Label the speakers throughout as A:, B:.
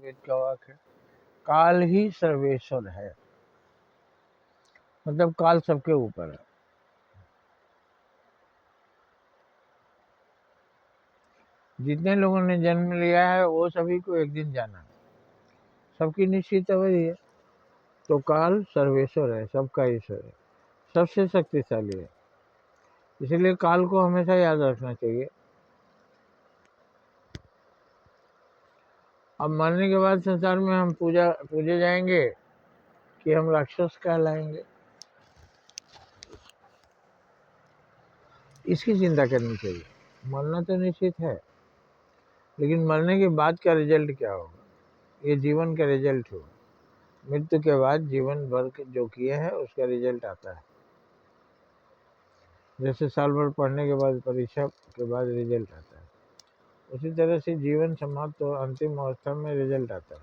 A: वेद का वाक्य है, काल ही सर्वेश्वर है, मतलब काल सबके ऊपर है। जितने लोगों ने जन्म लिया है वो सभी को एक दिन जाना है, सबकी निश्चित अवधि है। तो काल सर्वेश्वर है, सबका ईश्वर है, सबसे शक्तिशाली है, इसलिए काल को हमेशा याद रखना चाहिए। अब मरने के बाद संसार में हम पूजे जाएंगे कि हम राक्षस कहलाएंगे, इसकी चिंता करनी चाहिए। मरना तो निश्चित है, लेकिन मरने के बाद का रिजल्ट क्या होगा, ये जीवन का रिजल्ट होगा। मृत्यु के बाद जीवन भर जो किए हैं उसका रिजल्ट आता है। जैसे साल भर पढ़ने के बाद परीक्षा के बाद रिजल्ट आता है, उसी तरह से जीवन समाप्त और अंतिम अवस्था में रिजल्ट आता है।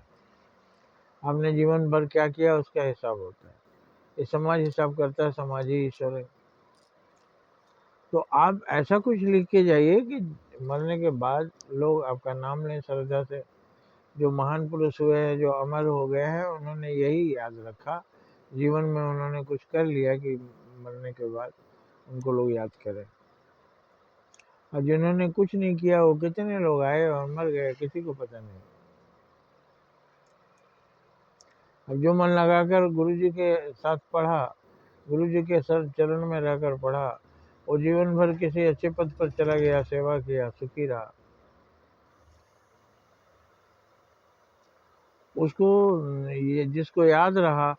A: आपने जीवन भर क्या किया उसका हिसाब होता है, ये समाज हिसाब करता है, समाज ही ईश्वर है। तो आप ऐसा कुछ लिख के जाइए कि मरने के बाद लोग आपका नाम लें श्रद्धा से। जो महान पुरुष हुए हैं, जो अमर हो गए हैं, उन्होंने यही याद रखा, जीवन में उन्होंने कुछ कर लिया कि मरने के बाद उनको लोग याद करें। और जिन्होंने कुछ नहीं किया वो कितने लोग आए और मर गए, किसी को पता नहीं। अब जो मन लगाकर गुरु जी के साथ पढ़ा, गुरु जी के सर चरण में रहकर पढ़ा, वो जीवन भर किसी अच्छे पद पर चला गया, सेवा किया, सुखी रहा। उसको ये जिसको याद रहा